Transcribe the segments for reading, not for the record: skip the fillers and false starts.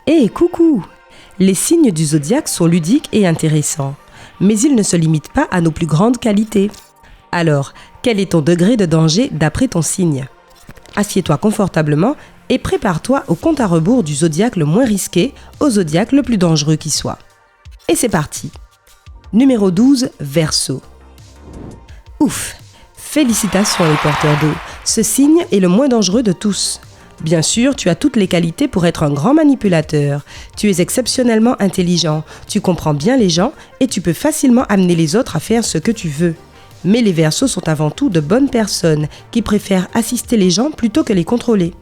Hé, coucou! Les signes du zodiaque sont ludiques et intéressants, mais ils ne se limitent pas à nos plus grandes qualités. Alors, quel est ton degré de danger d'après ton signe? Assieds-toi confortablement et prépare-toi au compte à rebours du zodiaque le moins risqué au zodiaque le plus dangereux qui soit. Et c'est parti! Numéro 12, Verseau. Ouf! Félicitations les porteurs d'eau, ce signe est le moins dangereux de tous. Bien sûr, tu as toutes les qualités pour être un grand manipulateur. Tu es exceptionnellement intelligent, tu comprends bien les gens et tu peux facilement amener les autres à faire ce que tu veux. Mais les Verseaux sont avant tout de bonnes personnes qui préfèrent assister les gens plutôt que les contrôler.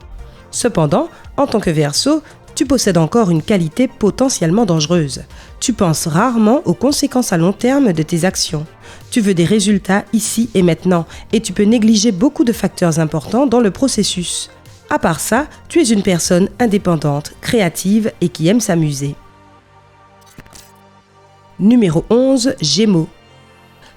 Cependant, en tant que Verseau, tu possèdes encore une qualité potentiellement dangereuse. Tu penses rarement aux conséquences à long terme de tes actions. Tu veux des résultats ici et maintenant et tu peux négliger beaucoup de facteurs importants dans le processus. À part ça, tu es une personne indépendante, créative et qui aime s'amuser. Numéro 11, Gémeaux.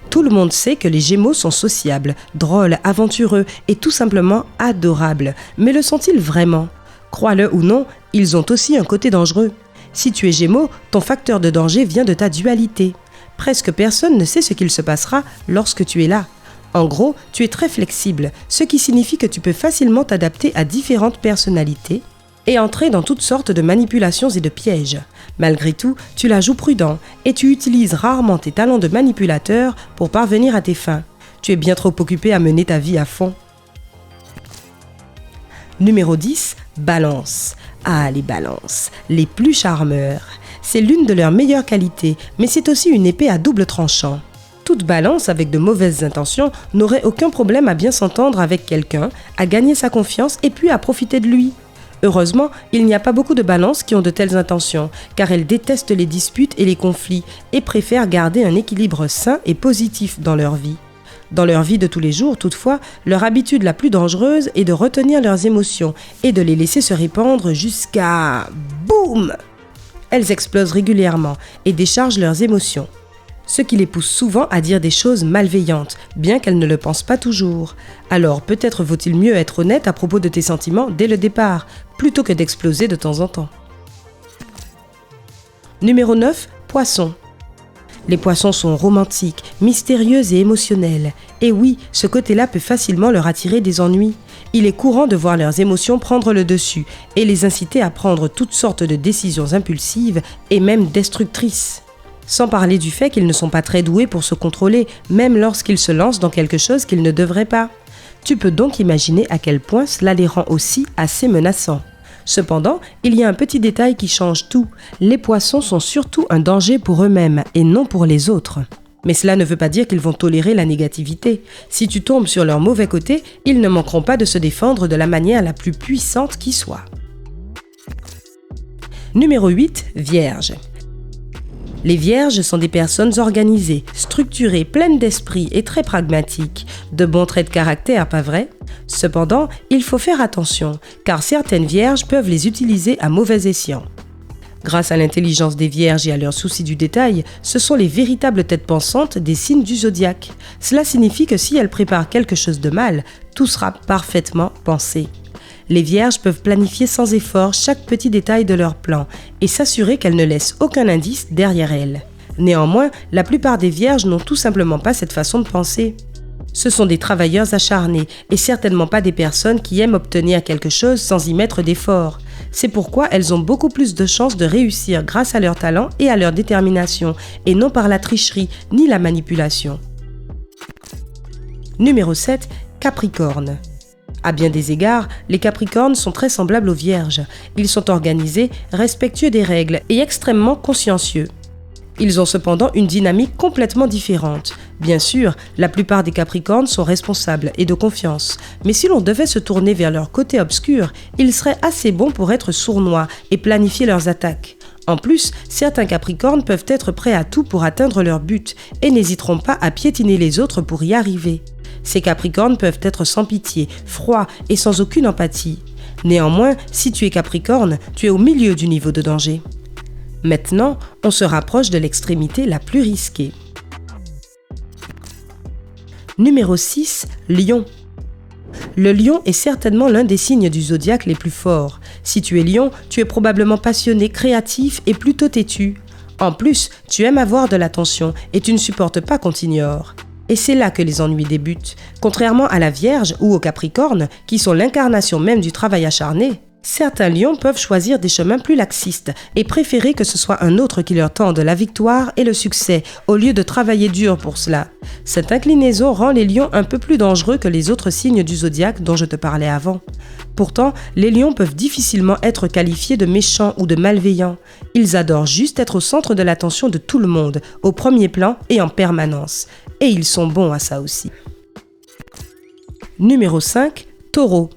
Tout le monde sait que les Gémeaux sont sociables, drôles, aventureux et tout simplement adorables. Mais le sont-ils vraiment? Crois-le ou non, ils ont aussi un côté dangereux. Si tu es Gémeaux, ton facteur de danger vient de ta dualité. Presque personne ne sait ce qu'il se passera lorsque tu es là. En gros, tu es très flexible, ce qui signifie que tu peux facilement t'adapter à différentes personnalités et entrer dans toutes sortes de manipulations et de pièges. Malgré tout, tu la joues prudent et tu utilises rarement tes talents de manipulateur pour parvenir à tes fins. Tu es bien trop occupé à mener ta vie à fond. Numéro 10, Balance. Ah, les balances, les plus charmeurs. C'est l'une de leurs meilleures qualités, mais c'est aussi une épée à double tranchant. Toute balance avec de mauvaises intentions n'aurait aucun problème à bien s'entendre avec quelqu'un, à gagner sa confiance et puis à profiter de lui. Heureusement, il n'y a pas beaucoup de balances qui ont de telles intentions, car elles détestent les disputes et les conflits et préfèrent garder un équilibre sain et positif dans leur vie. Dans leur vie de tous les jours, toutefois, leur habitude la plus dangereuse est de retenir leurs émotions et de les laisser se répandre jusqu'à... boum! Elles explosent régulièrement et déchargent leurs émotions. Ce qui les pousse souvent à dire des choses malveillantes, bien qu'elles ne le pensent pas toujours. Alors peut-être vaut-il mieux être honnête à propos de tes sentiments dès le départ, plutôt que d'exploser de temps en temps. Numéro 9, Poissons. Les poissons sont romantiques, mystérieux et émotionnels. Et oui, ce côté-là peut facilement leur attirer des ennuis. Il est courant de voir leurs émotions prendre le dessus et les inciter à prendre toutes sortes de décisions impulsives et même destructrices. Sans parler du fait qu'ils ne sont pas très doués pour se contrôler, même lorsqu'ils se lancent dans quelque chose qu'ils ne devraient pas. Tu peux donc imaginer à quel point cela les rend aussi assez menaçants. Cependant, il y a un petit détail qui change tout. Les poissons sont surtout un danger pour eux-mêmes et non pour les autres. Mais cela ne veut pas dire qu'ils vont tolérer la négativité. Si tu tombes sur leur mauvais côté, ils ne manqueront pas de se défendre de la manière la plus puissante qui soit. Numéro 8, Vierge. Les Vierges sont des personnes organisées, structurées, pleines d'esprit et très pragmatiques. De bons traits de caractère, pas vrai? Cependant, il faut faire attention, car certaines Vierges peuvent les utiliser à mauvais escient. Grâce à l'intelligence des Vierges et à leur souci du détail, ce sont les véritables têtes pensantes des signes du zodiaque. Cela signifie que si elles préparent quelque chose de mal, tout sera parfaitement pensé. Les Vierges peuvent planifier sans effort chaque petit détail de leur plan et s'assurer qu'elles ne laissent aucun indice derrière elles. Néanmoins, la plupart des Vierges n'ont tout simplement pas cette façon de penser. Ce sont des travailleurs acharnés et certainement pas des personnes qui aiment obtenir quelque chose sans y mettre d'effort. C'est pourquoi elles ont beaucoup plus de chances de réussir grâce à leur talent et à leur détermination et non par la tricherie ni la manipulation. Numéro 7, Capricorne. À bien des égards, les Capricornes sont très semblables aux Vierges. Ils sont organisés, respectueux des règles et extrêmement consciencieux. Ils ont cependant une dynamique complètement différente. Bien sûr, la plupart des Capricornes sont responsables et de confiance, mais si l'on devait se tourner vers leur côté obscur, ils seraient assez bons pour être sournois et planifier leurs attaques. En plus, certains Capricornes peuvent être prêts à tout pour atteindre leur but et n'hésiteront pas à piétiner les autres pour y arriver. Ces Capricornes peuvent être sans pitié, froids et sans aucune empathie. Néanmoins, si tu es Capricorne, tu es au milieu du niveau de danger. Maintenant, on se rapproche de l'extrémité la plus risquée. Numéro 6, Lion. Le lion est certainement l'un des signes du zodiaque les plus forts. Si tu es lion, tu es probablement passionné, créatif et plutôt têtu. En plus, tu aimes avoir de l'attention et tu ne supportes pas qu'on t'ignore. Et c'est là que les ennuis débutent. Contrairement à la Vierge ou au Capricorne, qui sont l'incarnation même du travail acharné, certains lions peuvent choisir des chemins plus laxistes et préférer que ce soit un autre qui leur tende la victoire et le succès, au lieu de travailler dur pour cela. Cette inclinaison rend les lions un peu plus dangereux que les autres signes du zodiaque dont je te parlais avant. Pourtant, les lions peuvent difficilement être qualifiés de méchants ou de malveillants. Ils adorent juste être au centre de l'attention de tout le monde, au premier plan et en permanence. Et ils sont bons à ça aussi. Numéro 5, Taureau.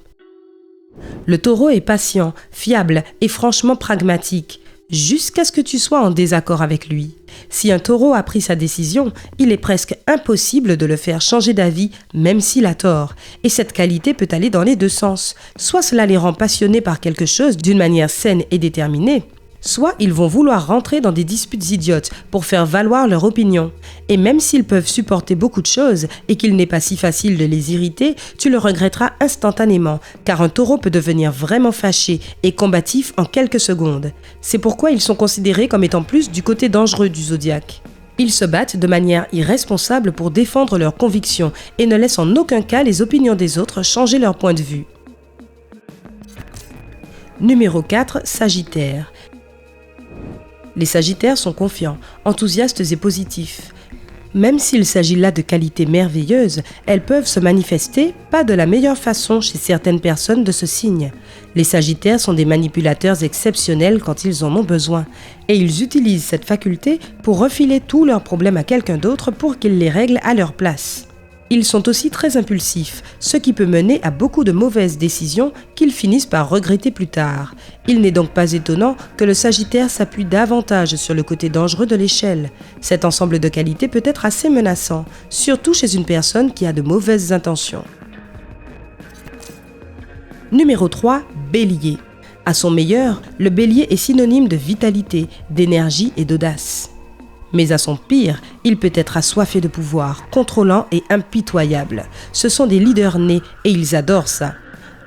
Le taureau est patient, fiable et franchement pragmatique, jusqu'à ce que tu sois en désaccord avec lui. Si un taureau a pris sa décision, il est presque impossible de le faire changer d'avis, même s'il a tort. Et cette qualité peut aller dans les deux sens. Soit cela les rend passionnés par quelque chose d'une manière saine et déterminée, soit ils vont vouloir rentrer dans des disputes idiotes pour faire valoir leur opinion. Et même s'ils peuvent supporter beaucoup de choses et qu'il n'est pas si facile de les irriter, tu le regretteras instantanément, car un taureau peut devenir vraiment fâché et combatif en quelques secondes. C'est pourquoi ils sont considérés comme étant plus du côté dangereux du zodiaque. Ils se battent de manière irresponsable pour défendre leurs convictions et ne laissent en aucun cas les opinions des autres changer leur point de vue. Numéro 4, Sagittaire. Les Sagittaires sont confiants, enthousiastes et positifs. Même s'il s'agit là de qualités merveilleuses, elles peuvent se manifester pas de la meilleure façon chez certaines personnes de ce signe. Les Sagittaires sont des manipulateurs exceptionnels quand ils en ont besoin, et ils utilisent cette faculté pour refiler tous leurs problèmes à quelqu'un d'autre pour qu'il les règle à leur place. Ils sont aussi très impulsifs, ce qui peut mener à beaucoup de mauvaises décisions qu'ils finissent par regretter plus tard. Il n'est donc pas étonnant que le Sagittaire s'appuie davantage sur le côté dangereux de l'échelle. Cet ensemble de qualités peut être assez menaçant, surtout chez une personne qui a de mauvaises intentions. Numéro 3, Bélier. À son meilleur, le Bélier est synonyme de vitalité, d'énergie et d'audace. Mais à son pire, il peut être assoiffé de pouvoir, contrôlant et impitoyable. Ce sont des leaders nés et ils adorent ça.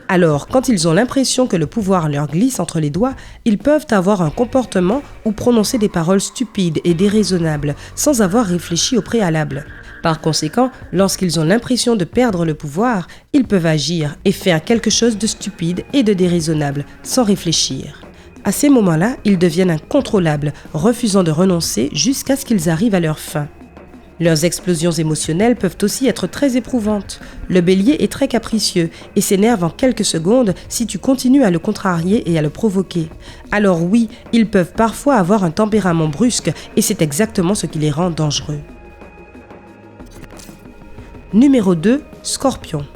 Alors, quand ils ont l'impression que le pouvoir leur glisse entre les doigts, ils peuvent avoir un comportement ou prononcer des paroles stupides et déraisonnables, sans avoir réfléchi au préalable. Par conséquent, lorsqu'ils ont l'impression de perdre le pouvoir, ils peuvent agir et faire quelque chose de stupide et de déraisonnable, sans réfléchir. À ces moments-là, ils deviennent incontrôlables, refusant de renoncer jusqu'à ce qu'ils arrivent à leur fin. Leurs explosions émotionnelles peuvent aussi être très éprouvantes. Le Bélier est très capricieux et s'énerve en quelques secondes si tu continues à le contrarier et à le provoquer. Alors oui, ils peuvent parfois avoir un tempérament brusque et c'est exactement ce qui les rend dangereux. Numéro 2, Scorpion.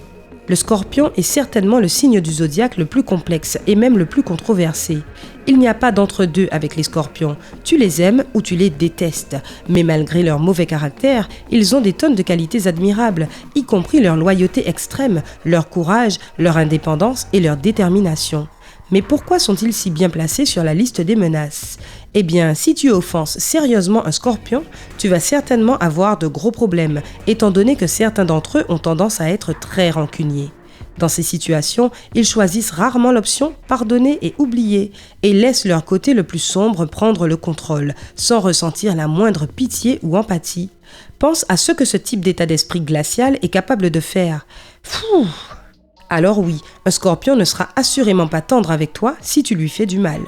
Le Scorpion est certainement le signe du zodiaque le plus complexe et même le plus controversé. Il n'y a pas d'entre-deux avec les Scorpions. Tu les aimes ou tu les détestes. Mais malgré leur mauvais caractère, ils ont des tonnes de qualités admirables, y compris leur loyauté extrême, leur courage, leur indépendance et leur détermination. Mais pourquoi sont-ils si bien placés sur la liste des menaces ? Eh bien, si tu offenses sérieusement un Scorpion, tu vas certainement avoir de gros problèmes, étant donné que certains d'entre eux ont tendance à être très rancuniers. Dans ces situations, ils choisissent rarement l'option « pardonner et oublier » et laissent leur côté le plus sombre prendre le contrôle, sans ressentir la moindre pitié ou empathie. Pense à ce que ce type d'état d'esprit glacial est capable de faire. Fouh! Alors oui, un Scorpion ne sera assurément pas tendre avec toi si tu lui fais du mal.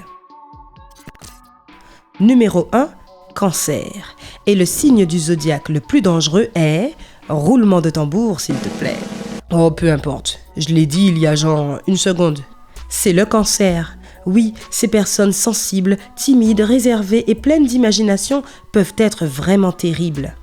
Numéro 1, Cancer. Et le signe du zodiaque le plus dangereux est... Roulement de tambour, s'il te plaît. Oh, peu importe. Je l'ai dit il y a genre une seconde. C'est le Cancer. Oui, ces personnes sensibles, timides, réservées et pleines d'imagination peuvent être vraiment terribles.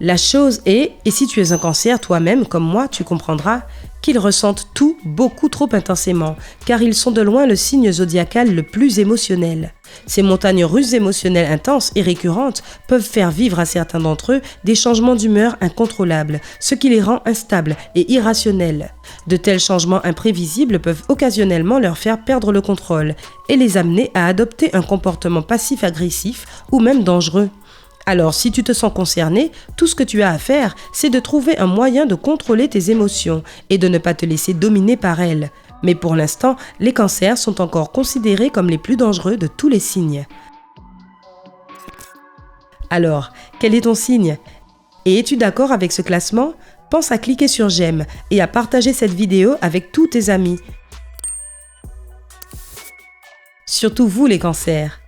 La chose est, et si tu es un Cancer toi-même comme moi, tu comprendras, qu'ils ressentent tout beaucoup trop intensément, car ils sont de loin le signe zodiacal le plus émotionnel. Ces montagnes russes émotionnelles intenses et récurrentes peuvent faire vivre à certains d'entre eux des changements d'humeur incontrôlables, ce qui les rend instables et irrationnels. De tels changements imprévisibles peuvent occasionnellement leur faire perdre le contrôle et les amener à adopter un comportement passif-agressif ou même dangereux. Alors, si tu te sens concerné, tout ce que tu as à faire, c'est de trouver un moyen de contrôler tes émotions et de ne pas te laisser dominer par elles. Mais pour l'instant, les cancers sont encore considérés comme les plus dangereux de tous les signes. Alors, quel est ton signe? Et es-tu d'accord avec ce classement? Pense à cliquer sur j'aime et à partager cette vidéo avec tous tes amis. Surtout vous les cancers.